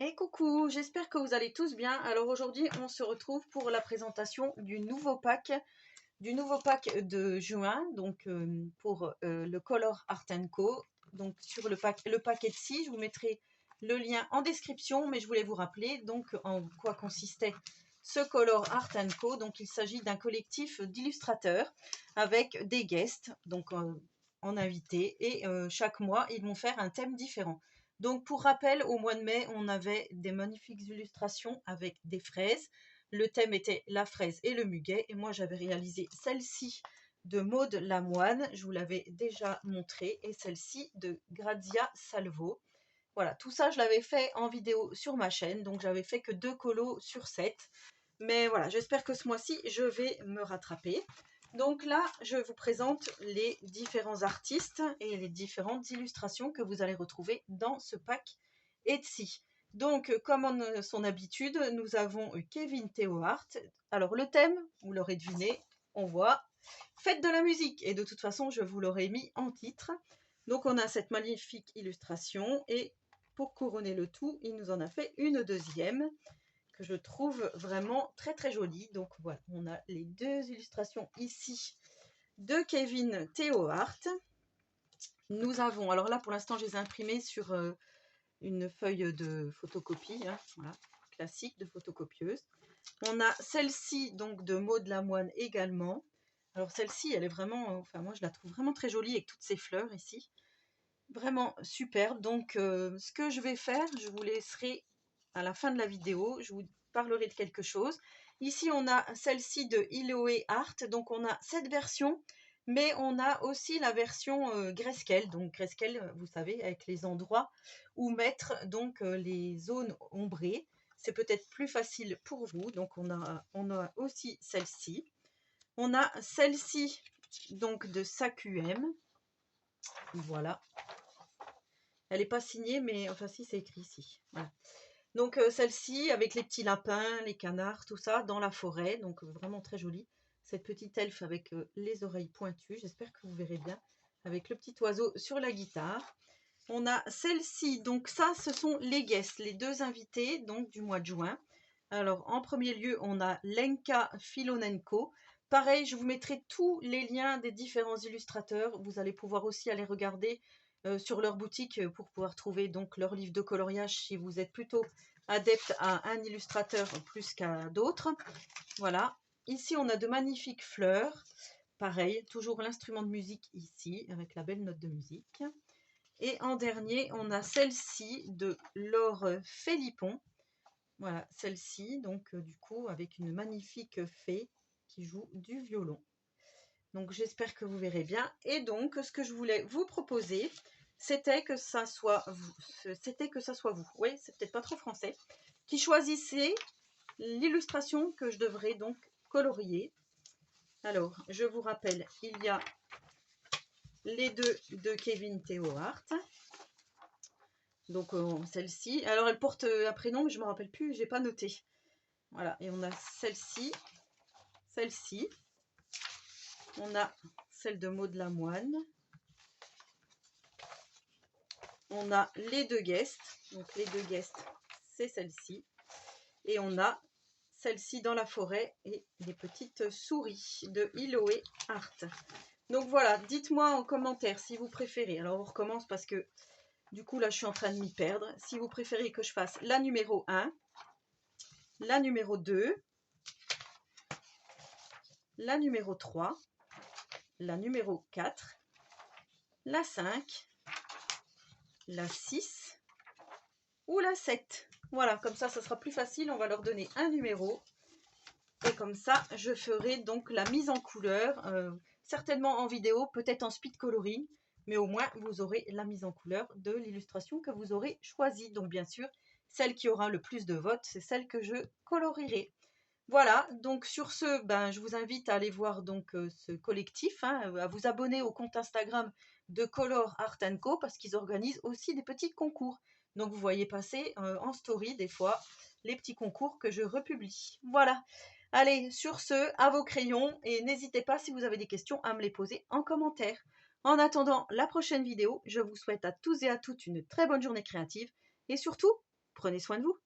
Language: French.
Et coucou, j'espère que vous allez tous bien. Alors aujourd'hui, on se retrouve pour la présentation du nouveau pack de juin, donc pour le Color Art Co. Donc sur le pack Etsy, je vous mettrai le lien en description, mais je voulais vous rappeler donc en quoi consistait ce Color Art Co. Donc il s'agit d'un collectif d'illustrateurs avec des guests, donc en invité, et chaque mois, ils vont faire un thème différent. Donc pour rappel, au mois de mai, on avait des magnifiques illustrations avec des fraises. Le thème était la fraise et le muguet. Et moi, j'avais réalisé celle-ci de Maud Lamoine. Je vous l'avais déjà montré. Et celle-ci de Grazia Salvo. Voilà, tout ça, je l'avais fait en vidéo sur ma chaîne. Donc, j'avais fait que 2 colos sur 7. Mais voilà, j'espère que ce mois-ci, je vais me rattraper. Donc là, je vous présente les différents artistes et les différentes illustrations que vous allez retrouver dans ce pack Etsy. Donc, comme en son habitude, nous avons Kevin Theohart. Alors, le thème, vous l'aurez deviné, on voit faites de la musique. Et de toute façon, je vous l'aurais mis en titre. Donc, on a cette magnifique illustration. Et pour couronner le tout, il nous en a fait une deuxième que je trouve vraiment très très jolie. Donc, voilà, on a les deux illustrations ici de Kevin Theohart. Nous avons, alors là, pour l'instant, je les ai imprimées sur une feuille de photocopie, hein, voilà, classique de photocopieuse. On a celle-ci donc de Maud Lamoine également. Alors celle-ci, elle est vraiment, enfin moi je la trouve vraiment très jolie avec toutes ces fleurs ici. Vraiment superbe. Donc ce que je vais faire, je vous laisserai à la fin de la vidéo, je vous parlerai de quelque chose. Ici on a celle-ci de Iloé Art, donc on a cette version, mais on a aussi la version Grayscale. Donc Grayscale, vous savez, avec les endroits où mettre donc les zones ombrées. C'est peut-être plus facile pour vous. Donc on a aussi celle-ci. On a celle-ci donc de SAQM. Voilà. Elle n'est pas signée, mais enfin si, c'est écrit ici. Voilà. Donc celle-ci avec les petits lapins, les canards, tout ça dans la forêt. Donc vraiment très jolie. Cette petite elfe avec les oreilles pointues. J'espère que vous verrez bien. Avec le petit oiseau sur la guitare. On a celle-ci. Donc ça, ce sont les guests, les deux invités donc du mois de juin. Alors en premier lieu, on a Lenka Filonenko. Pareil, je vous mettrai tous les liens des différents illustrateurs. Vous allez pouvoir aussi aller regarder sur leur boutique pour pouvoir trouver donc leur livre de coloriage si vous êtes plutôt adepte à un illustrateur plus qu'à d'autres. Voilà. Ici, on a de magnifiques fleurs. Pareil, toujours l'instrument de musique ici avec la belle note de musique. Et en dernier, on a celle-ci de Laure Philippon. Voilà, celle-ci, donc du coup, avec une magnifique fée qui joue du violon. Donc j'espère que vous verrez bien. Et donc, ce que je voulais vous proposer, c'était que ça soit vous. Oui, c'est peut-être pas trop français. Qui choisissez l'illustration que je devrais donc colorier. Alors, je vous rappelle, il y a les deux de Kevin Theohart. Donc celle-ci. Alors, elle porte un prénom, mais je ne me rappelle plus, j'ai pas noté. Voilà, et on a celle-ci. Celle-ci. On a celle de Maud Lamoine. On a les deux guests. Donc les deux guests, c'est celle-ci. Et on a celle-ci dans la forêt et les petites souris de Iloé Art. Donc voilà, dites-moi en commentaire si vous préférez. Alors on recommence parce que du coup là je suis en train de m'y perdre. Si vous préférez que je fasse la numéro 1, la numéro 2, la numéro 3, la numéro 4, la 5, la 6 ou la 7. Voilà, comme ça sera plus facile. On va leur donner un numéro. Et comme ça, je ferai donc la mise en couleur, certainement en vidéo, peut-être en speed coloring. Mais au moins, vous aurez la mise en couleur de l'illustration que vous aurez choisie. Donc bien sûr, celle qui aura le plus de votes, c'est celle que je colorierai. Voilà, donc sur ce, ben, je vous invite à aller voir donc ce collectif, hein, à vous abonner au compte Instagram de Color Art Co parce qu'ils organisent aussi des petits concours. Donc vous voyez passer en story des fois les petits concours que je republie. Voilà, allez, sur ce, à vos crayons et n'hésitez pas si vous avez des questions à me les poser en commentaire. En attendant la prochaine vidéo, je vous souhaite à tous et à toutes une très bonne journée créative et surtout, Prenez soin de vous.